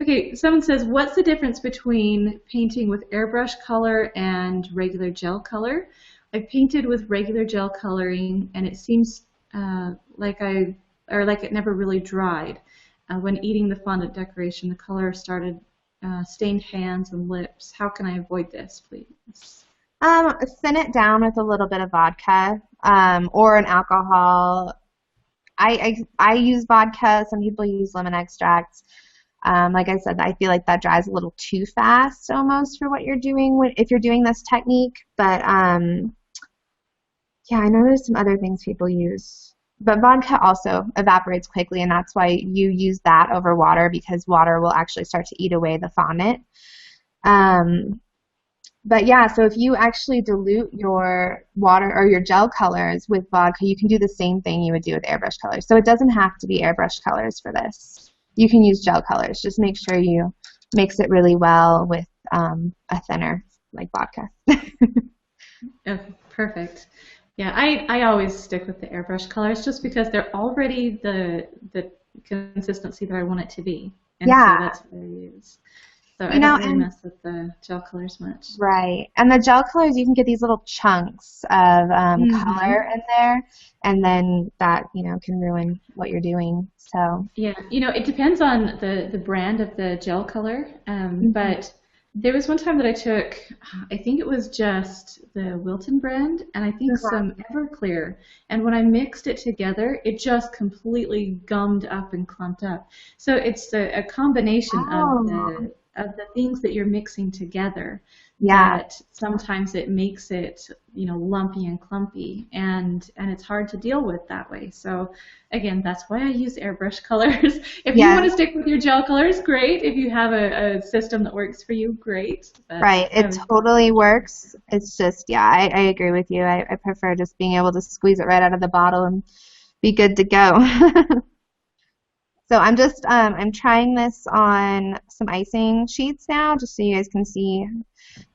Okay, someone says, what's the difference between painting with airbrush color and regular gel color? I've painted with regular gel coloring, and it seems like it never really dried. When eating the fondant decoration, the color started stained hands and lips. How can I avoid this, please? Thin it down with a little bit of vodka, or an alcohol. I use vodka. Some people use lemon extract. Like I said, I feel like that dries a little too fast almost for what you're doing if you're doing this technique. But yeah, I know there's some other things people use. But vodka also evaporates quickly, and that's why you use that over water, because water will actually start to eat away the fondant. But yeah, so if you actually dilute your water or your gel colors with vodka, you can do the same thing you would do with airbrush colors. So it doesn't have to be airbrush colors for this. You can use gel colors. Just make sure you mix it really well with a thinner, like vodka. Okay, perfect. Yeah, I always stick with the airbrush colors just because they're already the consistency that I want it to be. And so Yeah. that's what I use. So I don't really mess with the gel colors much. Right. And the gel colors, you can get these little chunks of color in there, and then that, can ruin what you're doing. So yeah, it depends on the brand of the gel color. But there was one time that I took, I think it was just the Wilton brand, and I think some Everclear. And when I mixed it together, it just completely gummed up and clumped up. So it's a combination of the things that you're mixing together. Yeah. That sometimes it makes it, lumpy and clumpy, and it's hard to deal with that way. So again, that's why I use airbrush colors. If you want to stick with your gel colors, great. If you have a system that works for you, great. But right. It totally works. It's just, I agree with you. I prefer just being able to squeeze it right out of the bottle and be good to go. So I'm trying this on some icing sheets now, just so you guys can see.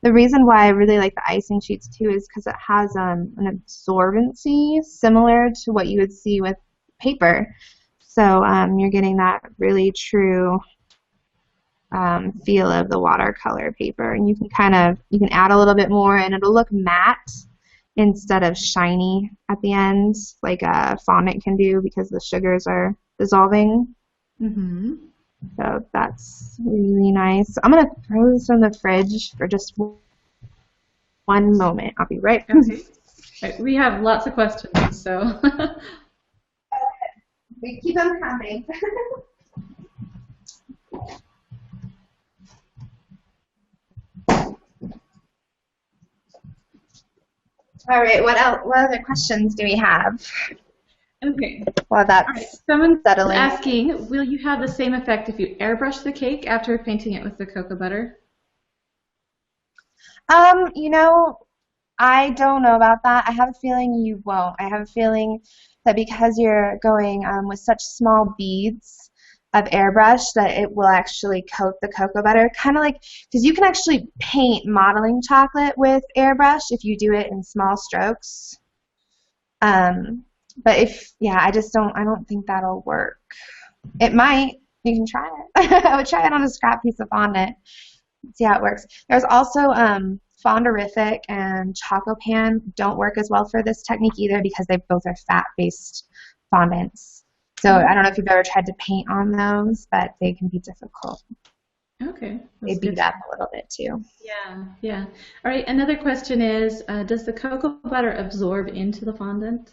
The reason why I really like the icing sheets too is because it has an absorbency similar to what you would see with paper. So you're getting that really true feel of the watercolor paper, and you can add a little bit more, and it'll look matte instead of shiny at the end, like a fondant can do, because the sugars are dissolving. So that's really nice. I'm gonna throw this in the fridge for just one moment. I'll be right back. Okay. Right, we have lots of questions, so we keep them coming. All right. What other questions do we have? Okay. Well, that's right. Someone's settling. asking, will you have the same effect if you airbrush the cake after painting it with the cocoa butter? I don't know about that. I have a feeling you won't. I have a feeling that because you're going with such small beads of airbrush, that it will actually coat the cocoa butter. Kind of like, because you can actually paint modeling chocolate with airbrush if you do it in small strokes. But I don't think that'll work. It might. You can try it. I would try it on a scrap piece of fondant, see how it works. There's also Fonderific and Chocopan don't work as well for this technique either, because they both are fat-based fondants. So I don't know if you've ever tried to paint on those, but they can be difficult. Okay. They beat up a little bit too. Yeah. All right, another question is, does the cocoa butter absorb into the fondant?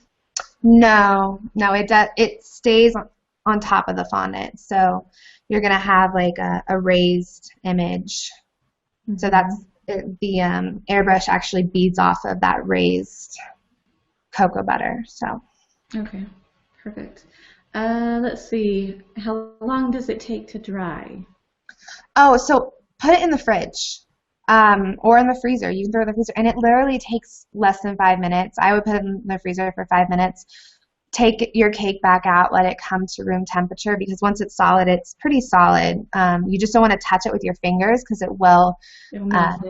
No, it stays on top of the fondant. So you're going to have like a raised image. So that's the airbrush actually beads off of that raised cocoa butter. So. Okay, perfect. Let's see. How long does it take to dry? Oh, so put it in the fridge. Or in the freezer. You can throw it in the freezer, and it literally takes less than 5 minutes. I would put it in the freezer for 5 minutes. Take your cake back out, let it come to room temperature, because once it's solid, it's pretty solid. You just don't want to touch it with your fingers, because it will melt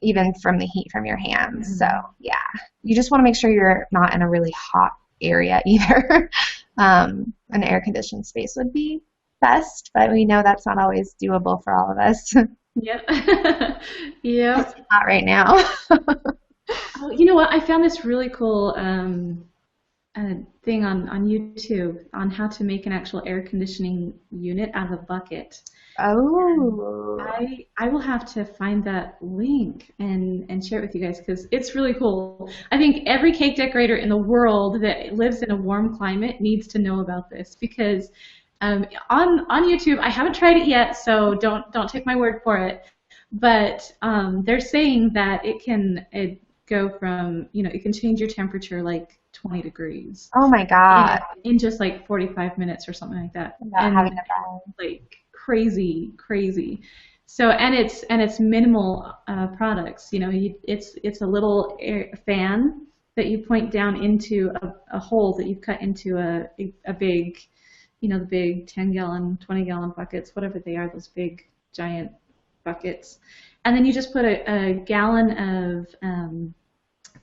even from the heat from your hands. So yeah, you just want to make sure you're not in a really hot area either. An air-conditioned space would be best, but we know that's not always doable for all of us. Yep. It's Yep. hot right now. Oh, you know what? I found this really cool thing on YouTube on how to make an actual air conditioning unit out of a bucket. And Oh. I will have to find that link and share it with you guys because it's really cool. I think every cake decorator in the world that lives in a warm climate needs to know about this because on YouTube, I haven't tried it yet, so don't take my word for it. But they're saying that it go from, it can change your temperature like 20 degrees Oh my God. in just like 45 minutes or something like that. Without having And to buy. like crazy, crazy. So and it's minimal products. It's a little fan that you point down into a hole that you cut into a big, the big 10-gallon, 20-gallon buckets, whatever they are, those big giant buckets. And then you just put a gallon of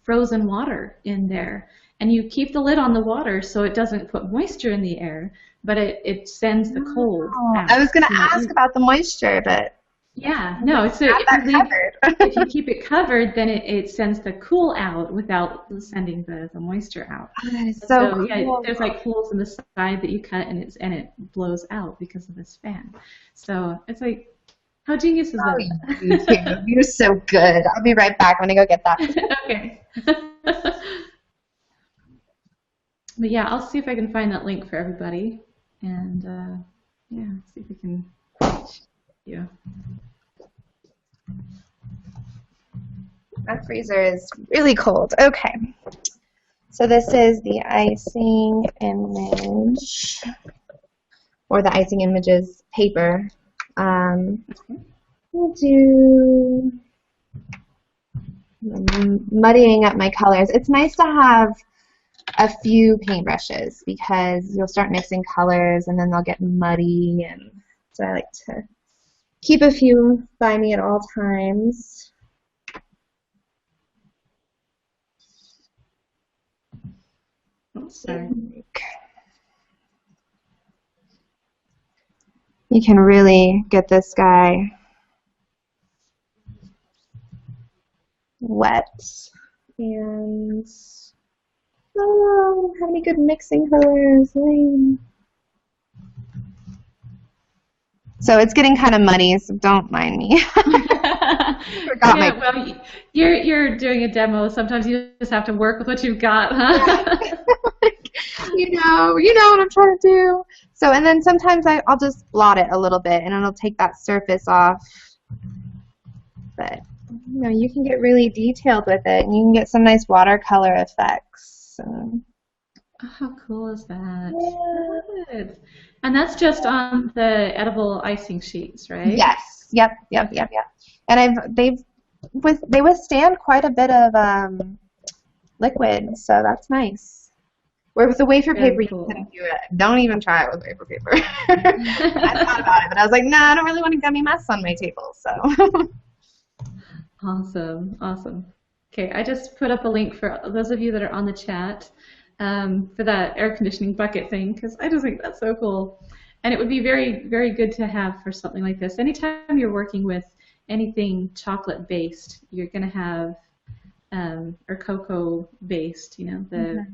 frozen water in there. And you keep the lid on the water so it doesn't put moisture in the air, but it sends the cold Oh, I out. was going to ask about the moisture, but Yeah, no, so got that if you covered. keep it covered, then it sends the cool out without sending the moisture out. Oh, that is so So yeah, cool. there's like holes in the side that you cut and it blows out because of this fan. So it's like, how genius is Oh, that? you too. You're so good. I'll be right back. I'm going to go get that. Okay. But yeah, I'll see if I can find that link for everybody, and yeah, see if we can. Yeah. My freezer is really cold. Okay. So this is the icing image, or the icing images paper. We'll do muddying up my colors. It's nice to have a few paintbrushes because you'll start mixing colors and then they'll get muddy, and so I like to keep a few by me at all times. Oh, sorry. You can really get this guy wet, and oh, I don't have any good mixing colors. Lame. So it's getting kind of muddy, so don't mind me. Forgot Yeah, my. well, you're doing a demo. Sometimes you just have to work with what you've got, huh? You know what I'm trying to do. So, and then sometimes I'll just blot it a little bit, and it'll take that surface off. But you can get really detailed with it, and you can get some nice watercolor effects. So. Oh, how cool is that? Yeah. Good. And that's just on the edible icing sheets, right? Yes. Yep. And they withstand quite a bit of liquid, so that's nice. Where with the wafer Very paper, you cool. couldn't do it. Don't even try it with wafer paper. I thought about it, but I was like, nah, I don't really want a gummy mess on my table. So. Awesome, awesome. Okay, I just put up a link for those of you that are on the chat for that air conditioning bucket thing because I just think that's so cool. And it would be very, very good to have for something like this. Anytime you're working with anything chocolate based, you're going to have, or cocoa based, the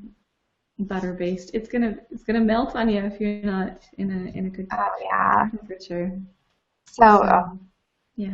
butter based. It's gonna melt on you if you're not in a good Oh yeah. temperature. So So, yeah.